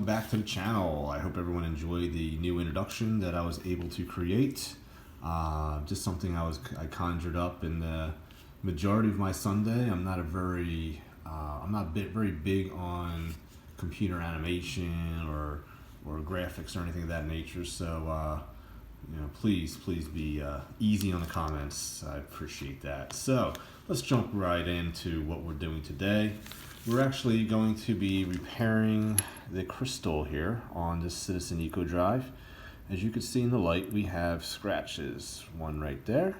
Back to the channel. I hope everyone enjoyed the new introduction that I was able to create. Just something I conjured up in the majority of my Sunday. I'm not very big on computer animation or graphics or anything of that nature. So please be easy on the comments. I appreciate that. So let's jump right into what we're doing today. We're actually going to be repairing the crystal here on this Citizen Eco Drive. As you can see in the light, we have scratches. One right there.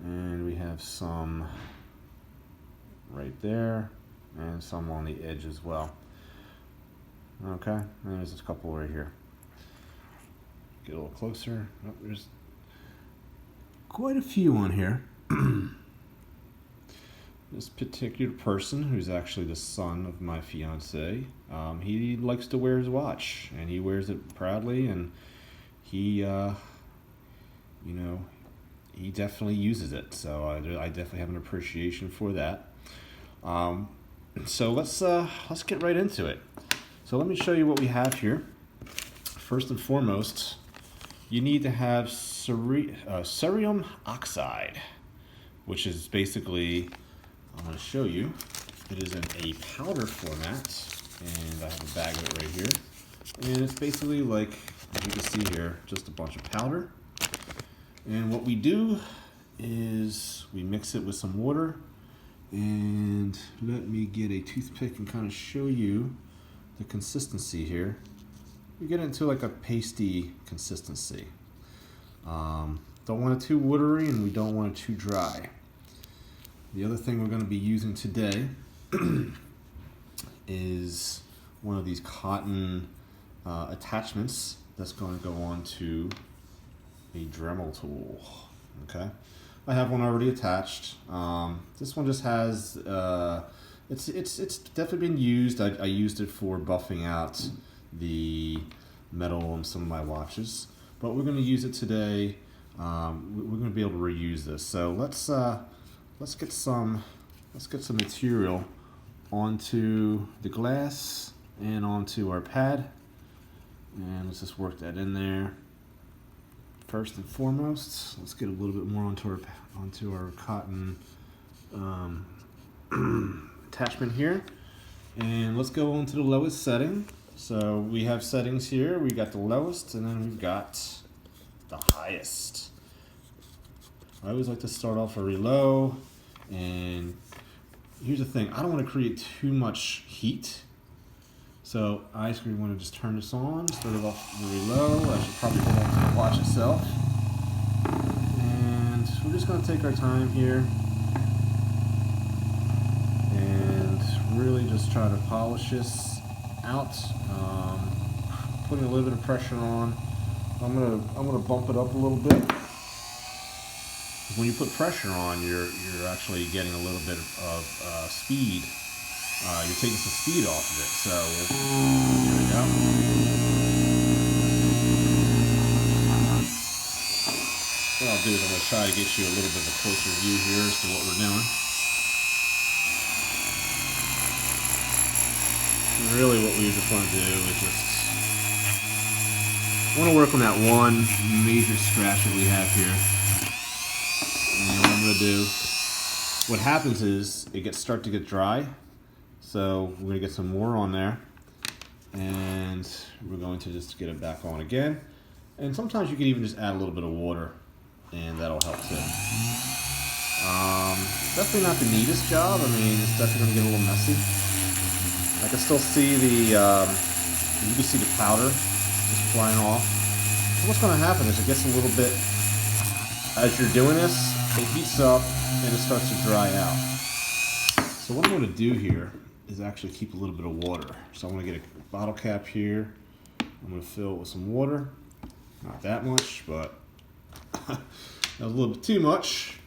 And we have some right there. And some on the edge as well. Okay, and there's a couple right here. Get a little closer. Oh, there's quite a few on here. This particular person, who's actually the son of my fiance, he likes to wear his watch, and he wears it proudly, and he definitely uses it. So I definitely have an appreciation for that. So let's get right into it. So let me show you what we have here. First and foremost, you need to have cerium oxide, which is basically, I'm going to show you. It is in a powder format, and I have a bag of it right here. And it's basically like, as you can see here, just a bunch of powder. And what we do is we mix it with some water. And let me get a toothpick and kind of show you the consistency here. We get into like a pasty consistency. Don't want it too watery, and we don't want it too dry. The other thing we're going to be using today is one of these cotton attachments that's going to go on to a Dremel tool. Okay, I have one already attached. This one just has it's definitely been used. I used it for buffing out the metal on some of my watches, but we're going to use it today. We're going to be able to reuse this. So let's get some material onto the glass and onto our pad, and let's just work that in there. First and foremost, let's get a little bit more onto our cotton attachment here, and let's go on to the lowest setting. So we have settings here. We got the lowest, and then we've got the highest. I always like to start off very low, and here's the thing, I don't want to create too much heat, so I actually want to just turn this on, start it off very low. I should probably hold on to the watch itself, and we're just going to take our time here and really just try to polish this out, putting a little bit of pressure on. I'm gonna bump it up a little bit. When you put pressure on, you're actually getting a little bit of speed. You're taking some speed off of it. So here we go. What I'll do is I'm going to try to get you a little bit of a closer view here as to what we're doing. Really what we just want to do is work on that one major scratch that we have here. And what I'm going to do, what happens is it start to get dry. So we're going to get some more on there, and we're going to just get it back on again. And sometimes you can even just add a little bit of water, and that'll help too. Definitely not the neatest job. I mean, it's definitely going to get a little messy. I can still see you can see the powder just flying off. So what's going to happen is it gets a little bit, as you're doing this, it heats up and it starts to dry out. So what I'm going to do here is actually keep a little bit of water. So I'm going to get a bottle cap here. I'm going to fill it with some water. Not that much, but that was a little bit too much.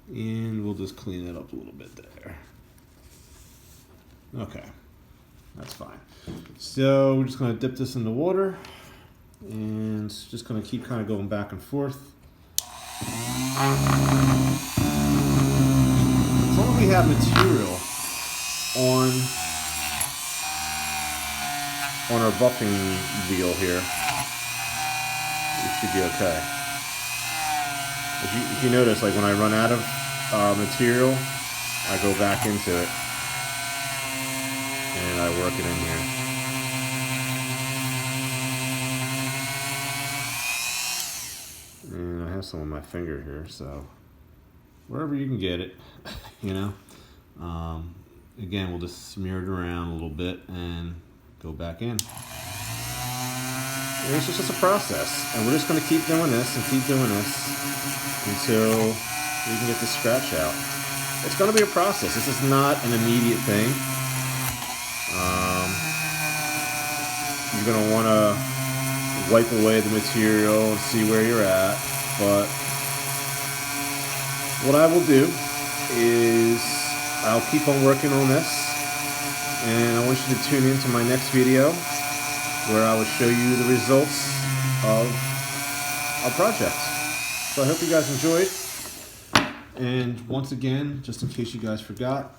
And we'll just clean it up a little bit there. Okay, that's fine. So we're just going to dip this in the water and just going to keep kind of going back and forth. As long as we have material on on our buffing wheel here, we should be okay. If you notice, like when I run out of material, I go back into it and I work it in here. And I have some on my finger here, so wherever you can get it, you know. Again, we'll just smear it around a little bit and go back in. And it's just a process, and we're just going to keep doing this and keep doing this until we can get this scratch out. It's going to be a process. This is not an immediate thing. You're going to want to wipe away the material and see where you're at, but what I will do is I'll keep on working on this, and I want you to tune into my next video where I will show you the results of our project. So I hope you guys enjoyed, and once again, just in case you guys forgot,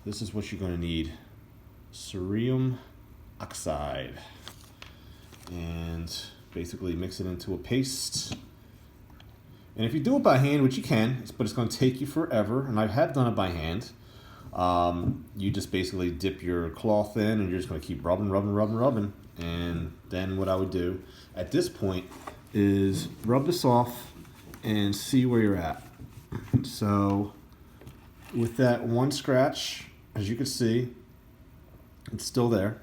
this is what you're going to need: cerium oxide, and basically mix it into a paste. And if you do it by hand, which you can, but it's going to take you forever, and I have done it by hand, you just basically dip your cloth in and you're just going to keep rubbing. And then what I would do at this point is rub this off and see where you're at. So with that one scratch, as you can see, it's still there.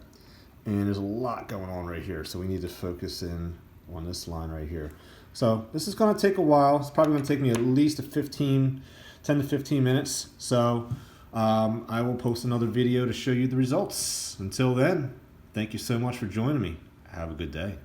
And there's a lot going on right here, so we need to focus in on this line right here. So this is going to take a while. It's probably going to take me at least 10 to 15 minutes. So I will post another video to show you the results. Until then, thank you so much for joining me. Have a good day.